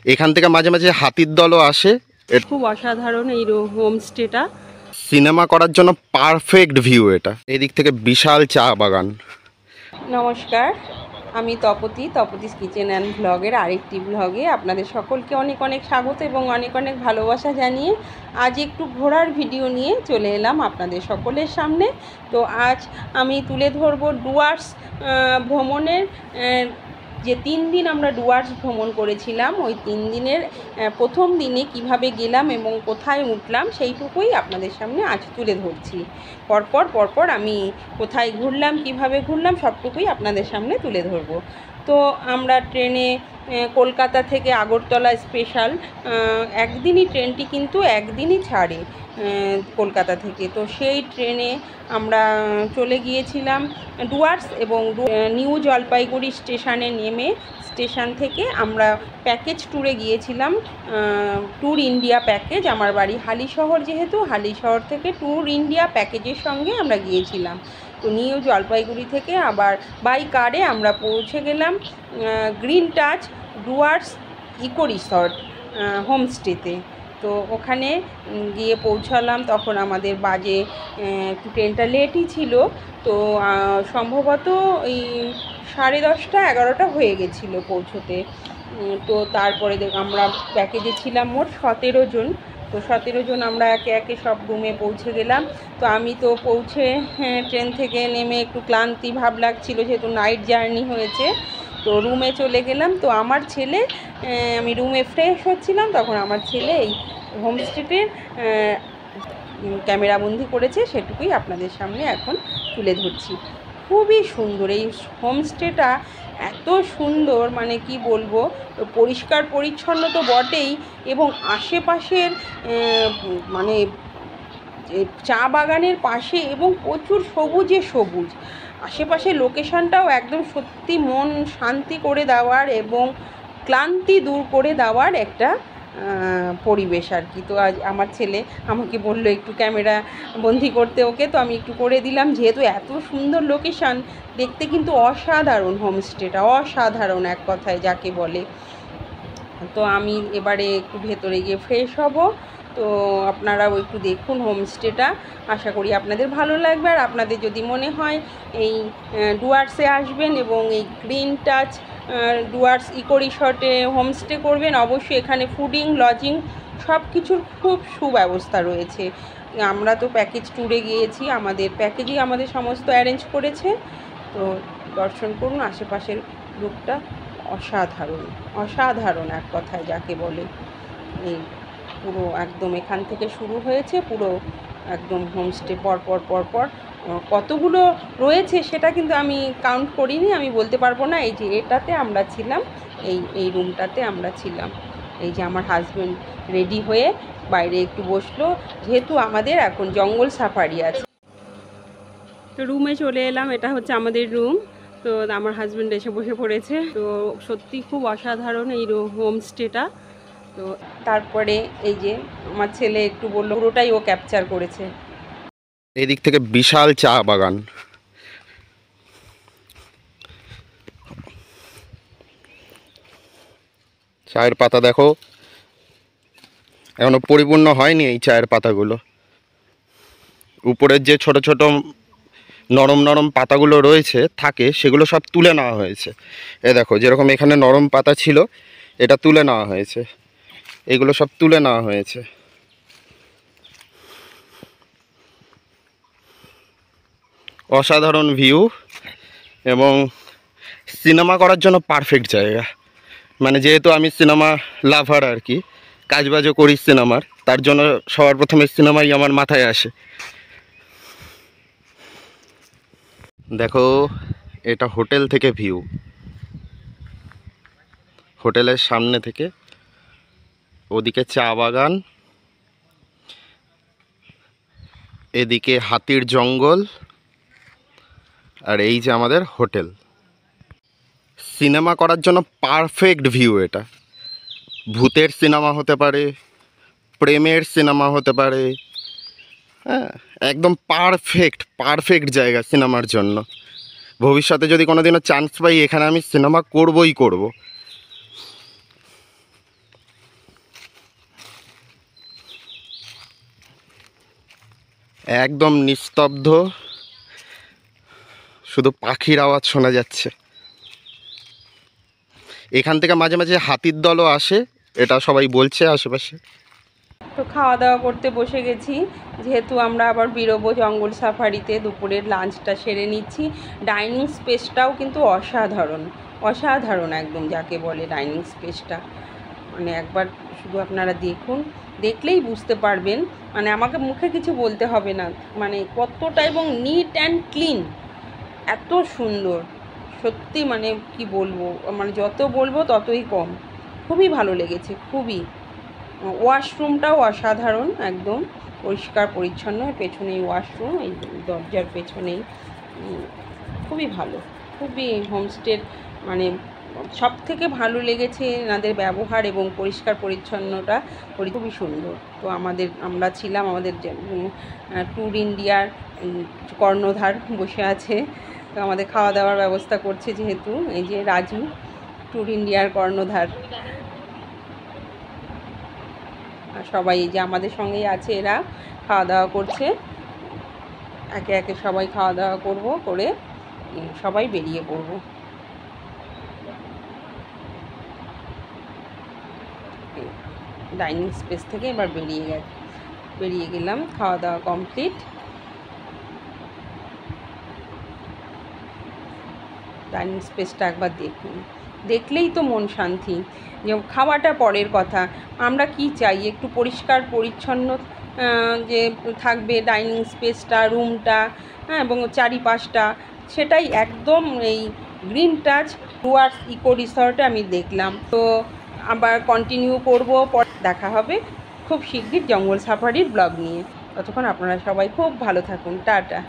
এখান থেকে মাঝে মাঝে হাতির দলও আসে। খুব অসাধারণ এই হোমস্টেটা, সিনেমা করার জন্য পারফেক্ট ভিউ। এটা এদিক থেকে বিশাল চা বাগান। নমস্কার, আমি তপতিস কিচেন অ্যান্ড ব্লগের আরেকটি ব্লগে আপনাদের সকলকে অনেক অনেক স্বাগত এবং অনেক অনেক ভালোবাসা জানিয়ে আজ একটু ঘোরার ভিডিও নিয়ে চলে এলাম আপনাদের সকলের সামনে। তো আজ আমি তুলে ধরব ডুয়ার্স ভ্রমণের যে 3 দিন আমরা ডুয়ার্স ভ্রমণ করেছিলাম, ওই 3 দিনের প্রথম দিনে কিভাবে গেলাম এবং কোথায় উঠলাম সেইটুকুই আপনাদের সামনে আজ তুলে ধরছি। পরপর আমি কোথায় ঘুরলাম, কিভাবে ঘুরলাম সবটুকুই আপনাদের সামনে তুলে ধরব। তো আমরা ট্রেনে কলকাতা থেকে আগরতলা স্পেশাল একদিনই ট্রেনটি কিন্তু একদিনই ছাড়ে কলকাতা থেকে। তো সেই ট্রেনে আমরা চলে গিয়েছিলাম ডুয়ার্স এবং নিউ জলপাইগুড়ি স্টেশনে নেমে স্টেশন থেকে আমরা প্যাকেজ ট্যুরে গিয়েছিলাম, ট্যুর ইন্ডিয়া প্যাকেজ। আমার বাড়ি হালিশহর, যেহেতু হালিশহর থেকে ট্যুর ইন্ডিয়া প্যাকেজের সঙ্গে আমরা গিয়েছিলাম। তো নিউ জলপাইগুড়ি থেকে আবার বাই কারে আমরা পৌঁছে গেলাম green touch Dooars eco resort হোমস্টেতে। তো ওখানে গিয়ে পৌঁছালাম, তখন আমাদের বাজে ট্রেনটা লেটই ছিল, তো সম্ভবত এই 10:30 11টা হয়ে গেছিলো পৌঁছোতে। তো তারপরে আমরা প্যাকেজে ছিলাম মোট 17 জন। তো 17 জন আমরা একে একে সব রুমে পৌঁছে গেলাম। তো আমি তো পৌঁছে ট্রেন থেকে নেমে একটু ক্লান্তি ভাব লাগছিল, যেহেতু নাইট জার্নি হয়েছে। তো রুমে চলে গেলাম। তো আমার ছেলে, আমি রুমে ফ্রেশ হচ্ছিলাম, তখন আমার ছেলে এই হোমস্টেটের ক্যামেরাবন্দি করেছে, সেটুকুই আপনাদের সামনে এখন তুলে ধরছি। খুবই সুন্দর এই হোমস্টেটা, এত সুন্দর মানে কি বলবো, পরিষ্কার পরিচ্ছন্ন তো বটেই, এবং আশেপাশের মানে চা বাগানের পাশে এবং প্রচুর সবুজে সবুজ, আশেপাশে লোকেশনটাও একদম সত্যি মন শান্তি করে দেওয়ার এবং ক্লান্তি দূর করে দেওয়ার একটা পরিবেশ আর কি। তো আজ আমার ছেলে আমাকে বললো একটু ক্যামেরা বন্দি করতে ওকে, তো আমি একটু করে দিলাম। যেহেতু এত সুন্দর লোকেশান, দেখতে কিন্তু অসাধারণ হোমস্টেটা, অসাধারণ এক কথায় যাকে বলে। তো আমি এবারে একটু ভেতরে গিয়ে ফ্রেশ হব। তো আপনারাও একটু দেখুন হোমস্টেটা, আশা করি আপনাদের ভালো লাগবে। আর আপনাদের যদি মনে হয় এই ডুয়ার্সে আসবেন এবং এই গ্রিন টাচ ডুয়ার্স ইকো রিসর্টে হোমস্টে করবেন, অবশ্যই এখানে ফুডিং লজিং সব কিছুর খুব সুব্যবস্থা রয়েছে। আমরা তো প্যাকেজ ট্যুরে গিয়েছি, আমাদের প্যাকেজই আমাদের সমস্ত অ্যারেঞ্জ করেছে। তো দর্শন করুন, আশেপাশের লুকটা অসাধারণ, অসাধারণ এক কথায় যাকে বলে। এই পুরো একদম এখান থেকে শুরু হয়েছে, পুরো একদম হোমস্টে পরপর কতগুলো রয়েছে সেটা কিন্তু আমি কাউন্ট করিনি, আমি বলতে পারবো না। এই যে এটাতে আমরা ছিলাম, এই রুমটাতে আমরা ছিলাম। এই যে আমার হাজব্যান্ড রেডি হয়ে বাইরে একটু বসলো, যেহেতু আমাদের এখন জঙ্গল সাফারি আছে। তো রুমে চলে এলাম, এটা হচ্ছে আমাদের রুম। তো আমার হাজব্যান্ড এসে বসে পড়েছে। তো সত্যি খুব অসাধারণ এই হোমস্টেটা। তো তারপরে এই যে আমার ছেলে একটু বললো, পুরোটাই ও ক্যাপচার করেছে। এদিক থেকে বিশাল চা বাগান। চায়ের পাতা দেখো, এখনো পরিপূর্ণ হয়নি এই চায়ের পাতাগুলো। উপরের যে ছোট ছোট নরম নরম পাতাগুলো রয়েছে থাকে, সেগুলো সব তুলে নেওয়া হয়েছে। এ দেখো, যেরকম এখানে নরম পাতা ছিল, এটা তুলে নেওয়া হয়েছে, এগুলো সব তুলে নেওয়া হয়েছে। অসাধারণ ভিউ এবং সিনেমা করার জন্য পারফেক্ট জায়গা। মানে যেহেতু আমি সিনেমা লাভার আর কি, কাজবাজও করি সিনেমার, তার জন্য সবার প্রথমে সিনেমাই আমার মাথায় আসে। দেখো, এটা হোটেল থেকে ভিউ, হোটেলের সামনে থেকে। ওদিকে চা বাগান, এদিকে হাতির জঙ্গল, আর এই যে আমাদের হোটেল। সিনেমা করার জন্য পারফেক্ট ভিউ। এটা ভূতের সিনেমা হতে পারে, প্রেমের সিনেমা হতে পারে, হ্যাঁ, একদম পারফেক্ট জায়গা সিনেমার জন্য। ভবিষ্যতে যদি কোনোদিনও চান্স পাই, এখানে আমি সিনেমা করবই করব। একদম নিস্তব্ধ, শুধু পাখির আওয়াজ শোনা যাচ্ছে। এখান থেকে মাঝে মাঝে হাতির দলও আসে, এটা সবাই বলছে আশেপাশে। তো খাওয়া দাওয়া করতে বসে গেছি, যেহেতু আমরা আবার বেরোবো জঙ্গল সাফারিতে। দুপুরের লাঞ্চটা সেরে নিচ্ছি। ডাইনিং স্পেসটাও কিন্তু অসাধারণ, অসাধারণ একদম যাকে বলে ডাইনিং স্পেসটা। মানে একবার শুধু আপনারা দেখুন, দেখলেই বুঝতে পারবেন। মানে আমাকে মুখে কিছু বলতে হবে না, মানে কতটা, এবং নিট অ্যান্ড ক্লিন, এত সুন্দর সত্যি। মানে কি বলবো, মানে যত বলবো ততই কম। খুবই ভালো লেগেছে, খুবই। ওয়াশরুমটাও অসাধারণ, একদম পরিষ্কার পরিচ্ছন্ন। পেছনেই ওয়াশরুম, এই দরজার পেছনেই। খুবই ভালো, খুবই হোমস্টের মানে সব থেকে ভালো লেগেছে এনাদের ব্যবহার এবং পরিষ্কার পরিচ্ছন্নতা খুবই সুন্দর। তো আমরা ছিলাম, আমাদের ট্যুর ইন্ডিয়ার কর্ণধার বসে আছে, তো আমাদের খাওয়া দাওয়ার ব্যবস্থা করছে, যেহেতু এই যে রাজু, ট্যুর ইন্ডিয়ার কর্ণধার। আর সবাই এই যে আমাদের সঙ্গেই আছে, এরা খাওয়া দাওয়া করছে। একে একে সবাই খাওয়া দাওয়া করে সবাই বেরিয়ে পড়ব। ডাইনিং স্পেস থেকে এবার বেরিয়ে গেলাম, খাওয়া দাওয়া কমপ্লিট। ডাইনিং স্পেসটা একবার দেখুন, দেখলেই তো মন শান্তি। যে খাওয়াটা পরের কথা, আমরা কি চাই, একটু পরিষ্কার পরিচ্ছন্ন যে থাকবে ডাইনিং স্পেসটা, রুমটা, হ্যাঁ, এবং চারিপাশটা, সেটাই একদম এই গ্রিন টাচ ডুয়ার্স ইকো রিসর্টে আমি দেখলাম। তো আবার কন্টিনিউ করব, দেখা হবে খুব শিগগির জঙ্গল সাফারির ব্লগ নিয়ে। ততক্ষণ আপনারা সবাই খুব ভালো থাকুন, টাটা।